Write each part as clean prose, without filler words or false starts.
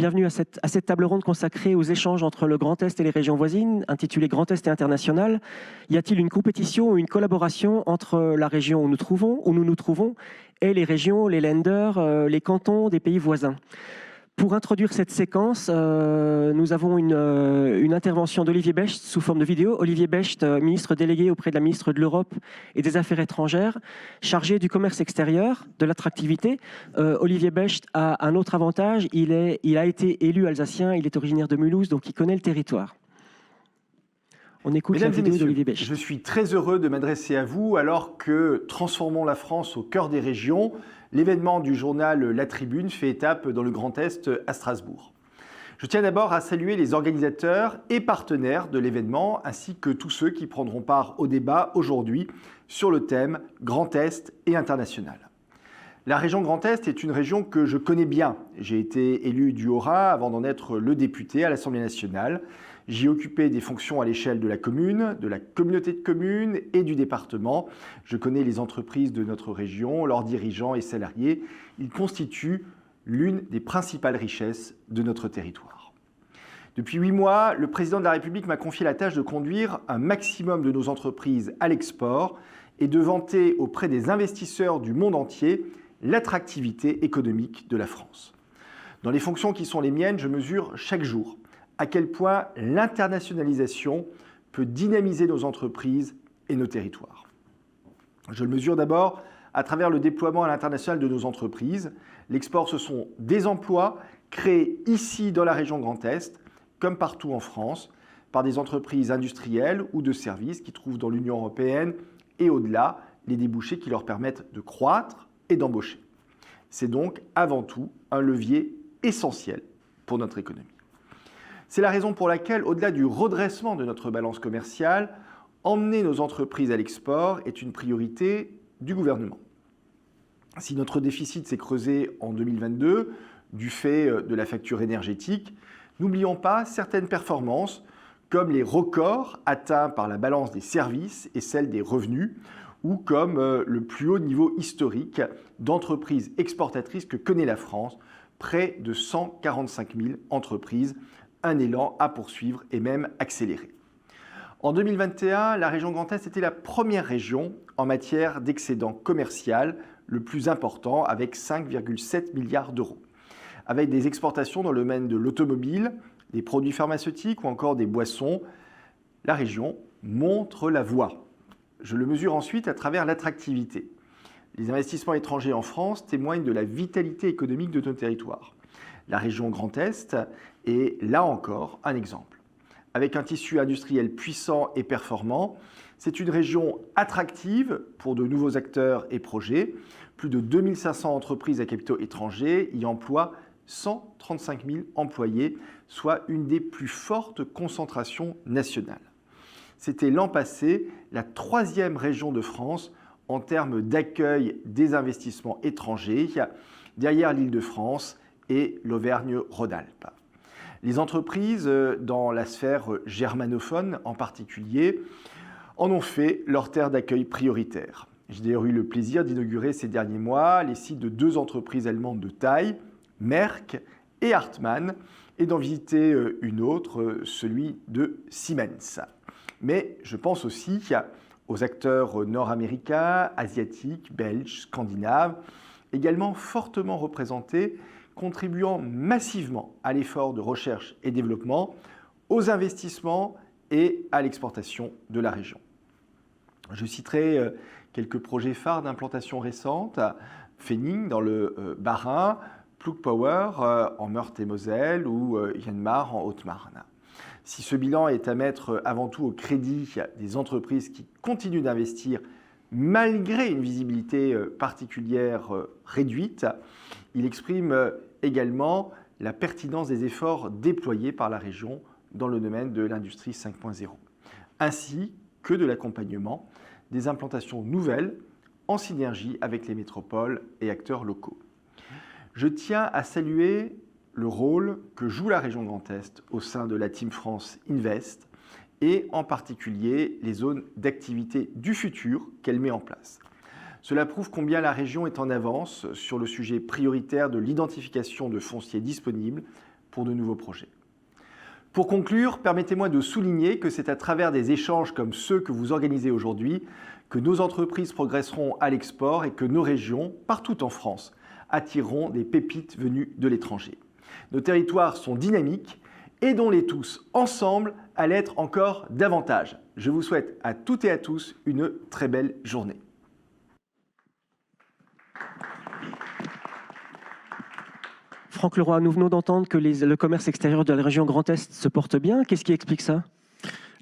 bienvenue à cette table ronde consacrée aux échanges entre le Grand Est et les régions voisines, intitulée Grand Est et International. Y a-t-il une compétition ou une collaboration entre la région où nous nous trouvons, et les régions, les länders, les cantons des pays voisins? Pour introduire cette séquence, nous avons une intervention d'Olivier Becht sous forme de vidéo. Olivier Becht, ministre délégué auprès de la ministre de l'Europe et des Affaires étrangères, chargé du commerce extérieur, de l'attractivité. Olivier Becht a un autre avantage, il a été élu alsacien, il est originaire de Mulhouse, donc il connaît le territoire. On écoute la vidéo d'Olivier Becht. Je suis très heureux de m'adresser à vous alors que Transformons la France au cœur des régions, l'événement du journal La Tribune fait étape dans le Grand Est à Strasbourg. Je tiens d'abord à saluer les organisateurs et partenaires de l'événement ainsi que tous ceux qui prendront part au débat aujourd'hui sur le thème Grand Est et international. La région Grand Est est une région que je connais bien. J'ai été élu du Haut-Rhin avant d'en être le député à l'Assemblée nationale. J'y ai occupé des fonctions à l'échelle de la commune, de la communauté de communes et du département. Je connais les entreprises de notre région, leurs dirigeants et salariés. Ils constituent l'une des principales richesses de notre territoire. Depuis 8 mois, le président de la République m'a confié la tâche de conduire un maximum de nos entreprises à l'export et de vanter auprès des investisseurs du monde entier l'attractivité économique de la France. Dans les fonctions qui sont les miennes, je mesure chaque jour à quel point l'internationalisation peut dynamiser nos entreprises et nos territoires. Je le mesure d'abord à travers le déploiement à l'international de nos entreprises. L'export, ce sont des emplois créés ici dans la région Grand Est, comme partout en France, par des entreprises industrielles ou de services qui trouvent dans l'Union européenne et au-delà les débouchés qui leur permettent de croître et d'embaucher. C'est donc avant tout un levier essentiel pour notre économie. C'est la raison pour laquelle, au-delà du redressement de notre balance commerciale, emmener nos entreprises à l'export est une priorité du gouvernement. Si notre déficit s'est creusé en 2022 du fait de la facture énergétique, n'oublions pas certaines performances comme les records atteints par la balance des services et celle des revenus, ou comme le plus haut niveau historique d'entreprises exportatrices que connaît la France, près de 145 000 entreprises, un élan à poursuivre et même accélérer. En 2021, la région Grand Est était la première région en matière d'excédent commercial le plus important, avec 5,7 milliards d'euros. Avec des exportations dans le domaine de l'automobile, des produits pharmaceutiques ou encore des boissons, la région montre la voie. Je le mesure ensuite à travers l'attractivité. Les investissements étrangers en France témoignent de la vitalité économique de nos territoires. La région Grand Est est là encore un exemple. Avec un tissu industriel puissant et performant, c'est une région attractive pour de nouveaux acteurs et projets. Plus de 2500 entreprises à capitaux étrangers y emploient 135 000 employés, soit une des plus fortes concentrations nationales. C'était l'an passé la 3e région de France en termes d'accueil des investissements étrangers, derrière l'Île-de-France et l'Auvergne-Rhône-Alpes. Les entreprises, dans la sphère germanophone en particulier, en ont fait leur terre d'accueil prioritaire. J'ai d'ailleurs eu le plaisir d'inaugurer ces derniers mois les sites de 2 entreprises allemandes de taille, Merck et Hartmann, et d'en visiter une autre, celui de Siemens. Mais je pense aussi aux acteurs nord-américains, asiatiques, belges, scandinaves, également fortement représentés, contribuant massivement à l'effort de recherche et développement, aux investissements et à l'exportation de la région. Je citerai quelques projets phares d'implantation récente, Fenning dans le Bas-Rhin, Plug Power en Meurthe-et-Moselle ou Yanmar en Haute-Marne. Si ce bilan est à mettre avant tout au crédit des entreprises qui continuent d'investir malgré une visibilité particulière réduite, il exprime également la pertinence des efforts déployés par la région dans le domaine de l'industrie 5.0, ainsi que de l'accompagnement des implantations nouvelles en synergie avec les métropoles et acteurs locaux. Je tiens à saluer le rôle que joue la région Grand Est au sein de la Team France Invest et en particulier les zones d'activité du futur qu'elle met en place. Cela prouve combien la région est en avance sur le sujet prioritaire de l'identification de foncier disponible pour de nouveaux projets. Pour conclure, permettez-moi de souligner que c'est à travers des échanges comme ceux que vous organisez aujourd'hui que nos entreprises progresseront à l'export et que nos régions, partout en France, attireront des pépites venues de l'étranger. Nos territoires sont dynamiques, aidons-les tous ensemble à l'être encore davantage. Je vous souhaite à toutes et à tous une très belle journée. Franck Leroy, nous venons d'entendre que le commerce extérieur de la région Grand Est se porte bien. Qu'est-ce qui explique ça ?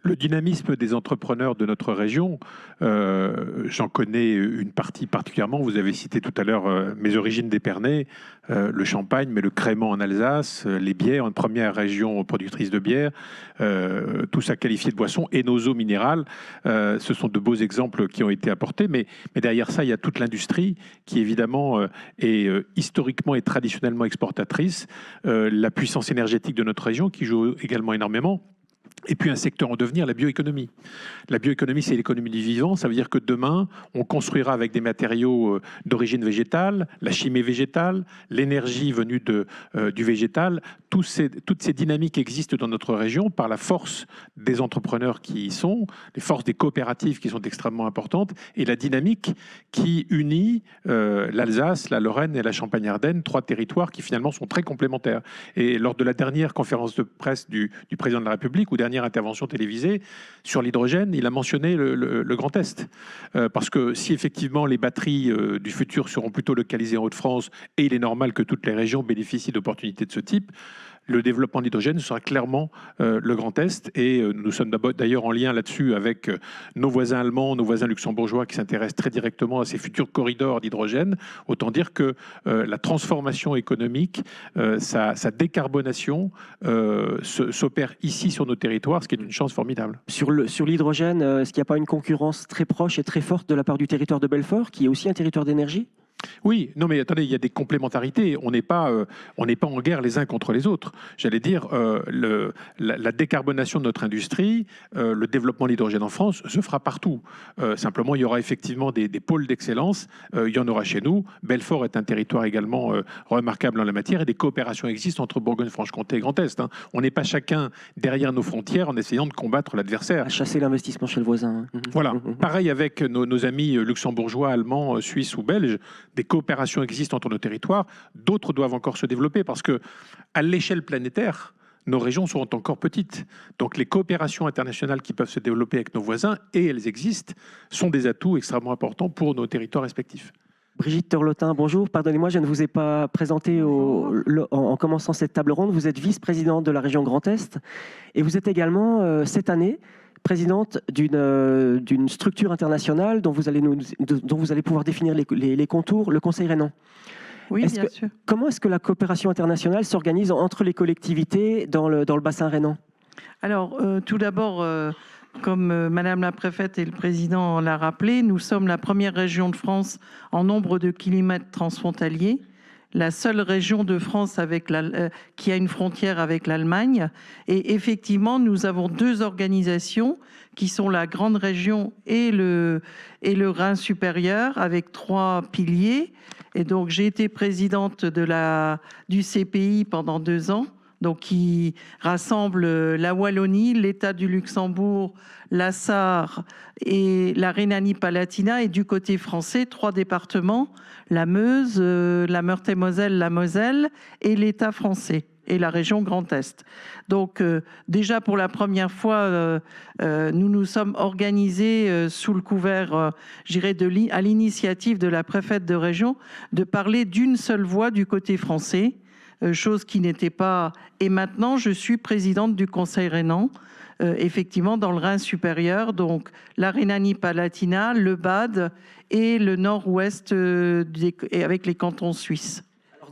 Le dynamisme des entrepreneurs de notre région, j'en connais une partie particulièrement. Vous avez cité tout à l'heure mes origines d'Épernay, le Champagne, mais le Crémant en Alsace, les bières, une première région productrice de bière, tout ça qualifié de boisson, et nos eaux minérales. Ce sont de beaux exemples qui ont été apportés, mais derrière ça, il y a toute l'industrie qui évidemment est historiquement et traditionnellement exportatrice, la puissance énergétique de notre région qui joue également énormément. Et puis un secteur en devenir, la bioéconomie. La bioéconomie, c'est l'économie du vivant. Ça veut dire que demain, on construira avec des matériaux d'origine végétale, la chimie végétale, l'énergie venue du végétal. Toutes ces dynamiques existent dans notre région par la force des entrepreneurs qui y sont, les forces des coopératives qui sont extrêmement importantes, et la dynamique qui unit l'Alsace, la Lorraine et la Champagne-Ardenne, 3 territoires qui finalement sont très complémentaires. Et lors de la dernière conférence de presse du président de la République, ou dernière intervention télévisée sur l'hydrogène, il a mentionné le Grand Est. Parce que si effectivement les batteries du futur seront plutôt localisées en Hauts-de-France, et il est normal que toutes les régions bénéficient d'opportunités de ce type, le développement de l'hydrogène sera clairement le Grand Est. Et nous sommes d'ailleurs en lien là-dessus avec nos voisins allemands, nos voisins luxembourgeois qui s'intéressent très directement à ces futurs corridors d'hydrogène. Autant dire que la transformation économique, sa décarbonation s'opère ici sur nos territoires, ce qui est une chance formidable. Sur l'hydrogène, est-ce qu'il n'y a pas une concurrence très proche et très forte de la part du territoire de Belfort, qui est aussi un territoire d'énergie ? Oui, non mais attendez, il y a des complémentarités. On n'est pas en guerre les uns contre les autres. J'allais dire, la décarbonation de notre industrie, le développement de l'hydrogène en France se fera partout. Simplement, il y aura effectivement des pôles d'excellence. Il y en aura chez nous. Belfort est un territoire également remarquable en la matière et des coopérations existent entre Bourgogne-Franche-Comté et Grand Est. On n'est pas chacun derrière nos frontières en essayant de combattre l'adversaire. À chasser l'investissement chez le voisin. Voilà. Pareil avec nos amis luxembourgeois, allemands, suisses ou belges. Des coopérations existent entre nos territoires, d'autres doivent encore se développer parce que, à l'échelle planétaire, nos régions sont encore petites. Donc les coopérations internationales qui peuvent se développer avec nos voisins, et elles existent, sont des atouts extrêmement importants pour nos territoires respectifs. Brigitte Torlotin, bonjour. Pardonnez-moi, je ne vous ai pas présenté en commençant cette table ronde. Vous êtes vice-présidente de la région Grand Est et vous êtes également, cette année, présidente d'une structure internationale dont vous allez pouvoir définir les contours, le Conseil rhénan. Oui, bien sûr. Comment est-ce que la coopération internationale s'organise entre les collectivités dans le bassin rhénan ? Alors, tout d'abord, comme Madame la préfète et le président l'a rappelé, nous sommes la première région de France en nombre de kilomètres transfrontaliers, la seule région de France qui a une frontière avec l'Allemagne. Et effectivement, nous avons 2 organisations qui sont la Grande Région et le Rhin supérieur, avec 3 piliers. Et donc, j'ai été présidente du CPI pendant 2 ans, donc qui rassemble la Wallonie, l'État du Luxembourg, la Sarre et la Rhénanie-Palatinat, et du côté français, 3 départements, la Meuse, la Meurthe-et-Moselle, la Moselle et l'État français et la région Grand Est. Donc déjà pour la première fois, nous nous sommes organisés sous le couvert, je dirais, à l'initiative de la préfète de région, de parler d'une seule voix du côté français, chose qui n'était pas... Et maintenant, je suis présidente du Conseil rhénan, effectivement dans le Rhin supérieur, donc la Rhénanie-Palatinat, le Bade et le nord-ouest avec les cantons suisses.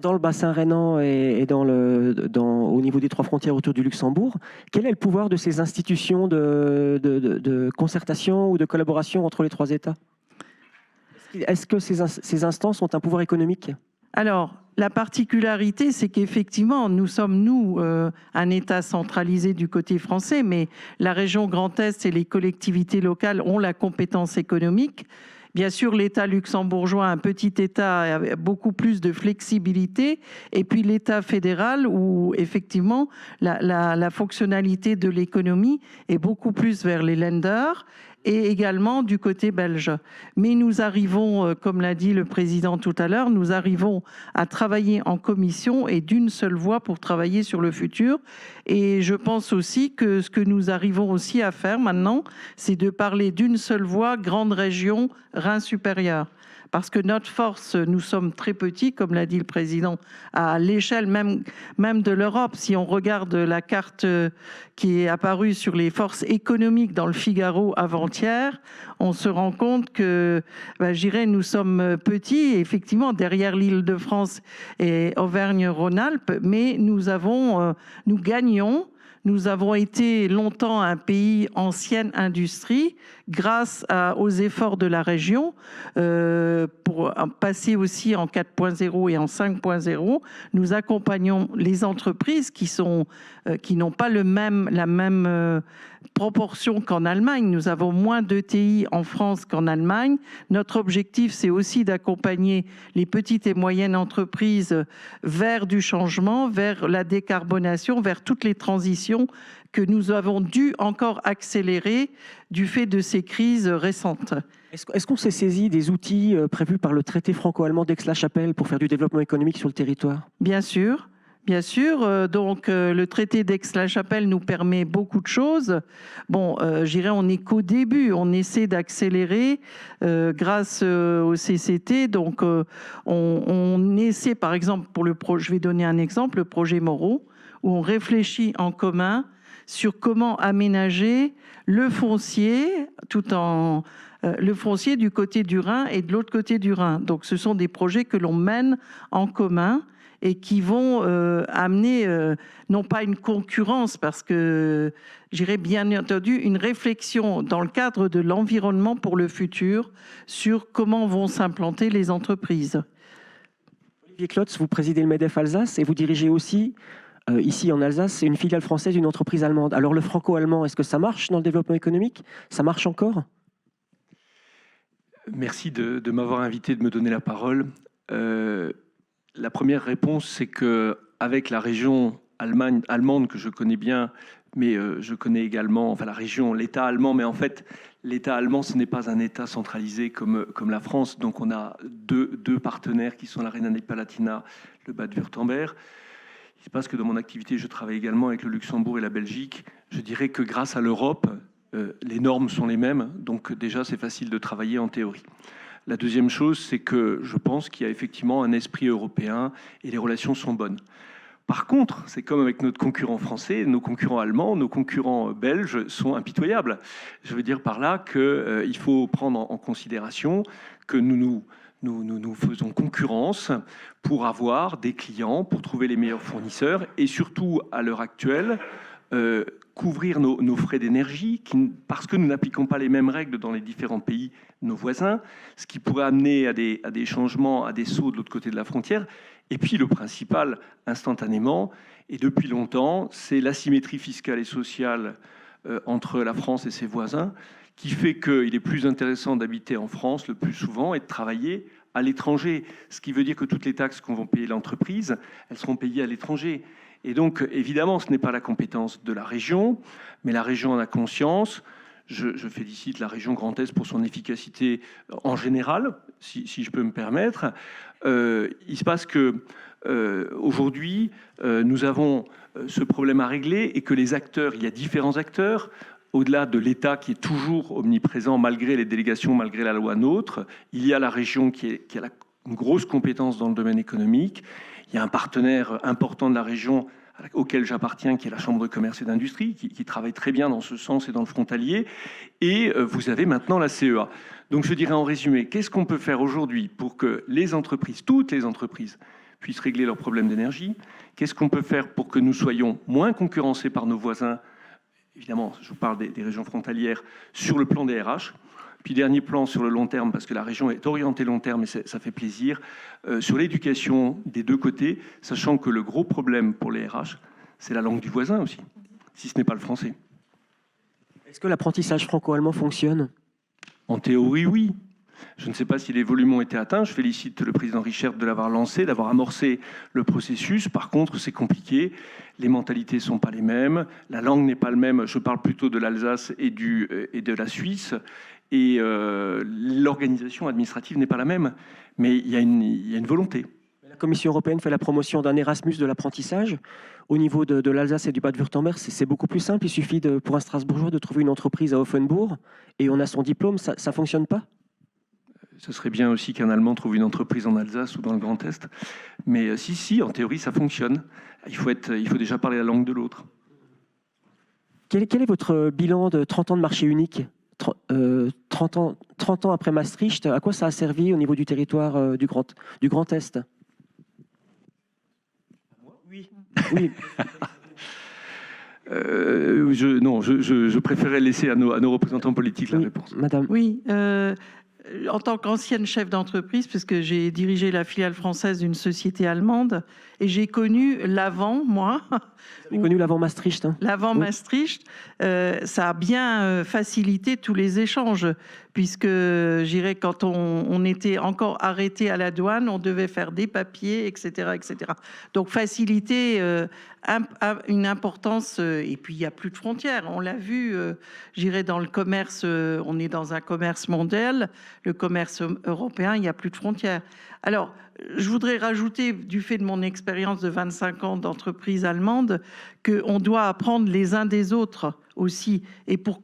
Dans le bassin rhénan et au niveau des 3 frontières autour du Luxembourg, quel est le pouvoir de ces institutions de concertation ou de collaboration entre les 3 États ? Est-ce que ces instances ont un pouvoir économique ? Alors, la particularité, c'est qu'effectivement, nous sommes, un État centralisé du côté français, mais la région Grand Est et les collectivités locales ont la compétence économique. Bien sûr, l'État luxembourgeois, un petit État, a beaucoup plus de flexibilité. Et puis l'État fédéral, où effectivement, la fonctionnalité de l'économie est beaucoup plus vers les lenders et également du côté belge. Mais nous arrivons, comme l'a dit le président tout à l'heure, nous arrivons à travailler en commission et d'une seule voix pour travailler sur le futur. Et je pense aussi que ce que nous arrivons aussi à faire maintenant, c'est de parler d'une seule voix, grande région, Rhin supérieur. Parce que notre force, nous sommes très petits, comme l'a dit le président, à l'échelle même de l'Europe. Si on regarde la carte qui est apparue sur les forces économiques dans le Figaro avant-hier, on se rend compte que, je dirais, nous sommes petits, effectivement, derrière l'Île-de-France et Auvergne-Rhône-Alpes, mais nous gagnons. Nous avons été longtemps un pays ancienne industrie grâce aux efforts de la région pour passer aussi en 4.0 et en 5.0. Nous accompagnons les entreprises qui n'ont pas la même proportion qu'en Allemagne. Nous avons moins d'ETI en France qu'en Allemagne. Notre objectif, c'est aussi d'accompagner les petites et moyennes entreprises vers du changement, vers la décarbonation, vers toutes les transitions que nous avons dû encore accélérer du fait de ces crises récentes. Est-ce qu'on s'est saisi des outils prévus par le traité franco-allemand d'Aix-la-Chapelle pour faire du développement économique sur le territoire ? Bien sûr. Bien sûr, donc le traité d'Aix-la-Chapelle nous permet beaucoup de choses. Bon, je dirais, on n'est qu'au début, on essaie d'accélérer grâce au CCT. Donc, on essaie, par exemple, je vais donner un exemple, le projet Moreau, où on réfléchit en commun sur comment aménager le foncier le foncier du côté du Rhin et de l'autre côté du Rhin. Donc, ce sont des projets que l'on mène en commun et qui vont amener, non pas une concurrence, parce que, j'irais bien entendu, une réflexion dans le cadre de l'environnement pour le futur sur comment vont s'implanter les entreprises. Olivier Klotz, vous présidez le MEDEF Alsace et vous dirigez aussi, ici en Alsace, une filiale française d'une entreprise allemande. Alors le franco-allemand, est-ce que ça marche dans le développement économique ? Ça marche encore ? Merci de m'avoir invité, de me donner la parole. La première réponse, c'est qu'avec la région allemande que je connais bien, mais je connais également la région, l'État allemand, mais en fait, l'État allemand, ce n'est pas un État centralisé comme la France. Donc on a deux partenaires qui sont la Rhénanie-Palatinat, le Bade-Wurtemberg. Il se passe que dans mon activité, je travaille également avec le Luxembourg et la Belgique. Je dirais que grâce à l'Europe, les normes sont les mêmes, donc déjà c'est facile de travailler en théorie. La deuxième chose, c'est que je pense qu'il y a effectivement un esprit européen et les relations sont bonnes. Par contre, c'est comme avec notre concurrent français, nos concurrents allemands, nos concurrents belges sont impitoyables. Je veux dire par là qu'il faut prendre en considération que nous faisons concurrence pour avoir des clients, pour trouver les meilleurs fournisseurs et surtout à l'heure actuelle, couvrir nos frais d'énergie parce que nous n'appliquons pas les mêmes règles dans les différents pays, nos voisins, ce qui pourrait amener à des changements, à des sauts de l'autre côté de la frontière. Et puis le principal, instantanément, et depuis longtemps, c'est l'asymétrie fiscale et sociale entre la France et ses voisins, qui fait qu'il est plus intéressant d'habiter en France le plus souvent et de travailler à l'étranger. Ce qui veut dire que toutes les taxes qu'on va payer l'entreprise, elles seront payées à l'étranger. Et donc, évidemment, ce n'est pas la compétence de la région, mais la région en a conscience. Je félicite la région Grand Est pour son efficacité en général, si je peux me permettre. Il se passe que aujourd'hui, nous avons ce problème à régler et que les acteurs, il y a différents acteurs, au-delà de l'État qui est toujours omniprésent malgré les délégations, malgré la loi NOTRe, il y a la région qui a une grosse compétence dans le domaine économique. Il y a un partenaire important de la région auquel j'appartiens, qui est la Chambre de commerce et d'industrie, qui travaille très bien dans ce sens et dans le frontalier. Et vous avez maintenant la CEA. Donc je dirais en résumé, qu'est-ce qu'on peut faire aujourd'hui pour que les entreprises, toutes les entreprises, puissent régler leurs problèmes d'énergie ? Qu'est-ce qu'on peut faire pour que nous soyons moins concurrencés par nos voisins ? Évidemment, je vous parle des régions frontalières sur le plan des RH. Puis dernier plan sur le long terme, parce que la région est orientée long terme et ça fait plaisir, sur l'éducation des deux côtés, sachant que le gros problème pour les RH, c'est la langue du voisin aussi, si ce n'est pas le français. Est-ce que l'apprentissage franco-allemand fonctionne ? En théorie, oui. Je ne sais pas si les volumes ont été atteints. Je félicite le président Richert de l'avoir lancé, d'avoir amorcé le processus. Par contre, c'est compliqué. Les mentalités ne sont pas les mêmes. La langue n'est pas la même. Je parle plutôt de l'Alsace et de la Suisse. Et l'organisation administrative n'est pas la même. Mais il y a une volonté. La Commission européenne fait la promotion d'un Erasmus de l'apprentissage. Au niveau de l'Alsace et du Bade-Württemberg, c'est beaucoup plus simple. Il suffit pour un Strasbourgeois de trouver une entreprise à Offenbourg et on a son diplôme. Ça ne fonctionne pas? Ce serait bien aussi qu'un Allemand trouve une entreprise en Alsace ou dans le Grand Est. Mais si, en théorie, ça fonctionne. Il faut déjà parler la langue de l'autre. Quel est votre bilan de 30 ans de marché unique? 30 ans après Maastricht, à quoi ça a servi au niveau du territoire du Grand Est? Oui. Je préférais laisser à nos représentants politiques la réponse. Madame. Oui, en tant qu'ancienne chef d'entreprise, puisque j'ai dirigé la filiale française d'une société allemande, et j'ai connu l'avant, moi. Vous avez connu l'avant Maastricht, hein? L'avant Maastricht, ça a bien facilité tous les échanges, puisque j'irais quand on était encore arrêté à la douane, on devait faire des papiers, etc., etc. Donc faciliter une importance, et puis il n'y a plus de frontières. On l'a vu, j'irais dans le commerce, on est dans un commerce mondial, le commerce européen, il n'y a plus de frontières. Alors, je voudrais rajouter, du fait de mon expérience de 25 ans d'entreprise allemande, qu'on doit apprendre les uns des autres aussi. Et pour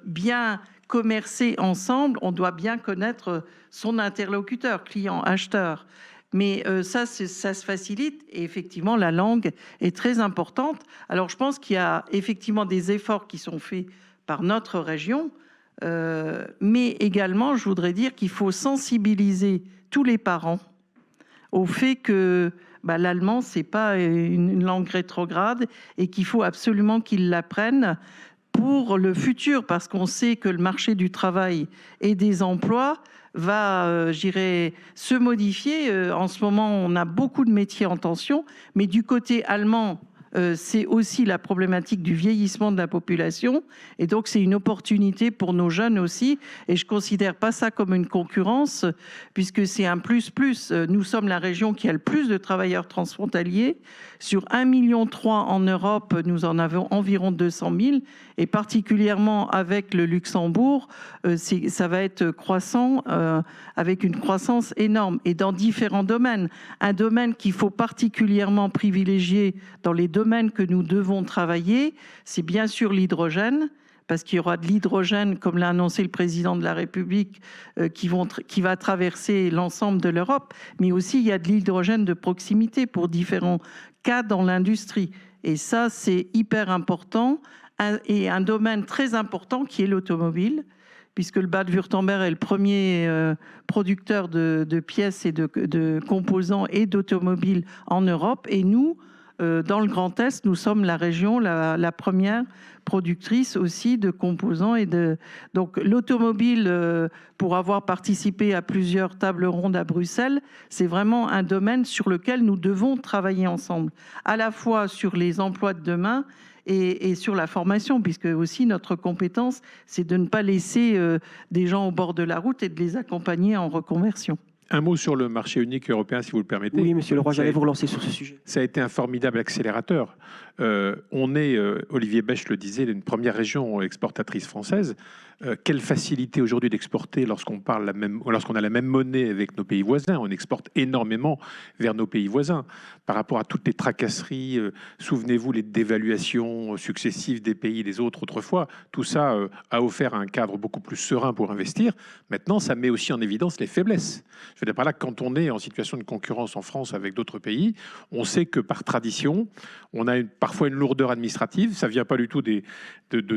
bien commercer ensemble, on doit bien connaître son interlocuteur, client, acheteur. Mais ça se facilite et effectivement, la langue est très importante. Alors, je pense qu'il y a effectivement des efforts qui sont faits par notre région, mais également, je voudrais dire qu'il faut sensibiliser tous les parents au fait que l'allemand, ce n'est pas une langue rétrograde et qu'il faut absolument qu'ils l'apprennent pour le futur, parce qu'on sait que le marché du travail et des emplois va, se modifier. En ce moment, on a beaucoup de métiers en tension, mais du côté allemand, c'est aussi la problématique du vieillissement de la population. Et donc, c'est une opportunité pour nos jeunes aussi. Et je ne considère pas ça comme une concurrence, puisque c'est un plus-plus. Nous sommes la région qui a le plus de travailleurs transfrontaliers. Sur 1,3 million en Europe, nous en avons environ 200 000. Et particulièrement avec le Luxembourg, ça va être croissant, avec une croissance énorme. Et dans différents domaines. Un domaine qu'il faut particulièrement privilégier dans les domaines que nous devons travailler, c'est bien sûr l'hydrogène, parce qu'il y aura de l'hydrogène, comme l'a annoncé le président de la République, qui va traverser l'ensemble de l'Europe, mais aussi il y a de l'hydrogène de proximité pour différents cas dans l'industrie. Et ça, c'est hyper important, et un domaine très important qui est l'automobile, puisque le Bade-Württemberg est le premier producteur de pièces et de composants et d'automobiles en Europe, et nous, dans le Grand Est, nous sommes la région la première productrice aussi de composants. Donc l'automobile, pour avoir participé à plusieurs tables rondes à Bruxelles, c'est vraiment un domaine sur lequel nous devons travailler ensemble, à la fois sur les emplois de demain et sur la formation, puisque aussi notre compétence, c'est de ne pas laisser des gens au bord de la route et de les accompagner en reconversion. Un mot sur le marché unique européen, si vous le permettez. Oui, Monsieur Leroy, j'allais vous relancer sur ce sujet. Ça a été un formidable accélérateur. On est, Olivier Bech le disait, une première région exportatrice française. Quelle facilité aujourd'hui d'exporter lorsqu'on a la même monnaie avec nos pays voisins. On exporte énormément vers nos pays voisins. Par rapport à toutes les tracasseries, souvenez-vous les dévaluations successives des pays des autres autrefois, tout ça a offert un cadre beaucoup plus serein pour investir. Maintenant, ça met aussi en évidence les faiblesses. Je veux dire par là, quand on est en situation de concurrence en France avec d'autres pays, on sait que par tradition, on a parfois une lourdeur administrative. Ça ne vient pas du tout de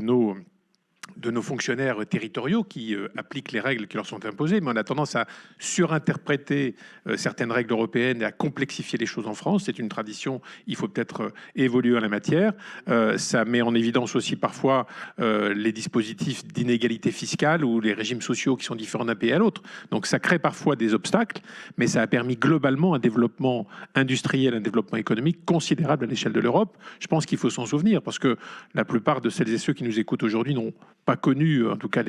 nos fonctionnaires territoriaux qui appliquent les règles qui leur sont imposées, mais on a tendance à surinterpréter certaines règles européennes et à complexifier les choses en France. C'est une tradition, il faut peut-être évoluer en la matière. Ça met en évidence aussi parfois les dispositifs d'inégalité fiscale ou les régimes sociaux qui sont différents d'un pays à l'autre. Donc ça crée parfois des obstacles, mais ça a permis globalement un développement industriel, un développement économique considérable à l'échelle de l'Europe. Je pense qu'il faut s'en souvenir, parce que la plupart de celles et ceux qui nous écoutent aujourd'hui n'ont pas connu, en tout cas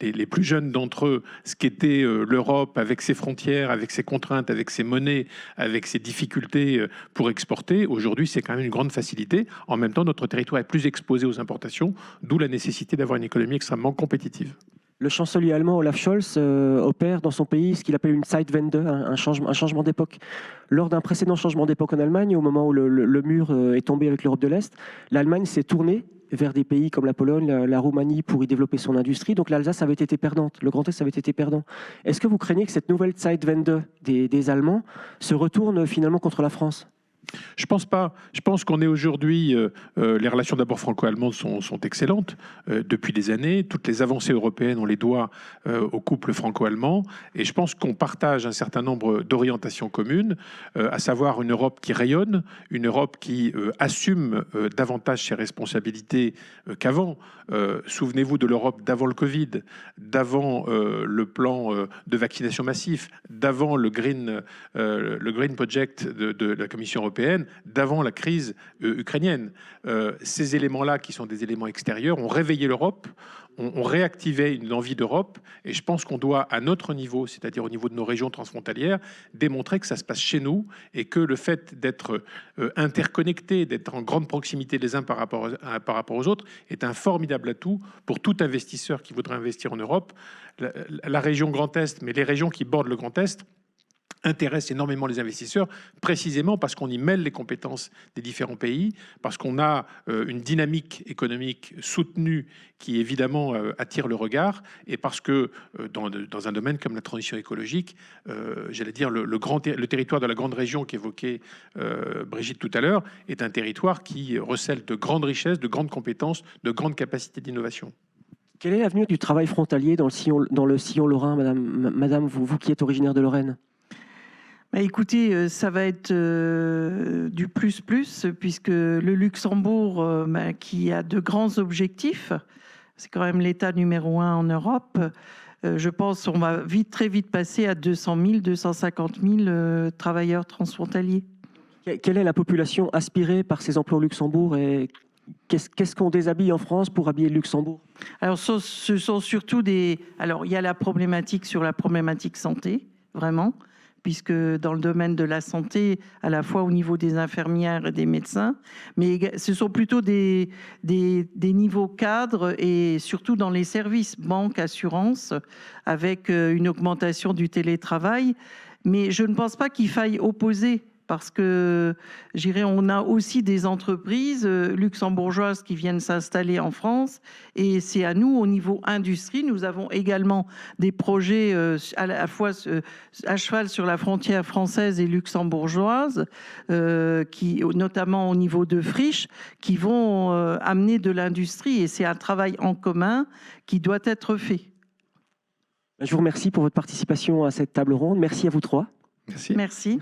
les plus jeunes d'entre eux, ce qu'était l'Europe avec ses frontières, avec ses contraintes, avec ses monnaies, avec ses difficultés pour exporter. Aujourd'hui, c'est quand même une grande facilité. En même temps, notre territoire est plus exposé aux importations, d'où la nécessité d'avoir une économie extrêmement compétitive. Le chancelier allemand Olaf Scholz opère dans son pays ce qu'il appelle une Zeitwende, un changement d'époque. Lors d'un précédent changement d'époque en Allemagne, au moment où le mur est tombé avec l'Europe de l'Est, l'Allemagne s'est tournée vers des pays comme la Pologne, la Roumanie pour y développer son industrie. Donc l'Alsace avait été perdante, le Grand Est avait été perdant. Est-ce que vous craignez que cette nouvelle Zeitwende des Allemands se retourne finalement contre la France ? Je pense pas. Je pense qu'on est aujourd'hui, les relations d'abord franco-allemandes sont excellentes depuis des années. Toutes les avancées européennes, on les doit au couple franco-allemand. Et je pense qu'on partage un certain nombre d'orientations communes, à savoir une Europe qui rayonne, une Europe qui assume davantage ses responsabilités qu'avant. Souvenez-vous de l'Europe d'avant le Covid, d'avant le plan de vaccination massif, d'avant le Green Project de la Commission européenne, d'avant la crise ukrainienne. Ces éléments-là, qui sont des éléments extérieurs, ont réveillé l'Europe, ont réactivé une envie d'Europe. Et je pense qu'on doit, à notre niveau, c'est-à-dire au niveau de nos régions transfrontalières, démontrer que ça se passe chez nous et que le fait d'être interconnectés, d'être en grande proximité les uns par rapport aux autres, est un formidable atout pour tout investisseur qui voudrait investir en Europe. La région Grand Est, mais les régions qui bordent le Grand Est, intéresse énormément les investisseurs, précisément parce qu'on y mêle les compétences des différents pays, parce qu'on a une dynamique économique soutenue qui évidemment attire le regard, et parce que dans un domaine comme la transition écologique, j'allais dire le territoire de la grande région qu'évoquait Brigitte tout à l'heure est un territoire qui recèle de grandes richesses, de grandes compétences, de grandes capacités d'innovation. Quelle est l'avenir du travail frontalier dans le sillon lorrain, madame, vous qui êtes originaire de Lorraine ? Bah écoutez, ça va être du plus, puisque le Luxembourg, qui a de grands objectifs, c'est quand même l'État numéro 1 en Europe, je pense qu'on va très vite passer à 200 000, 250 000 travailleurs transfrontaliers. Quelle est la population aspirée par ces emplois au Luxembourg et qu'est-ce qu'on déshabille en France pour habiller le Luxembourg ? Alors, ce sont surtout Alors, il y a la problématique santé, vraiment, puisque dans le domaine de la santé, à la fois au niveau des infirmières et des médecins, mais ce sont plutôt des niveaux cadres et surtout dans les services, banque, assurance, avec une augmentation du télétravail. Mais je ne pense pas qu'il faille opposer, parce que, on a aussi des entreprises luxembourgeoises qui viennent s'installer en France, et c'est à nous, au niveau industrie, nous avons également des projets à la fois à cheval sur la frontière française et luxembourgeoise, notamment au niveau de friches, qui vont amener de l'industrie, et c'est un travail en commun qui doit être fait. Je vous remercie pour votre participation à cette table ronde. Merci à vous trois. Merci. Merci.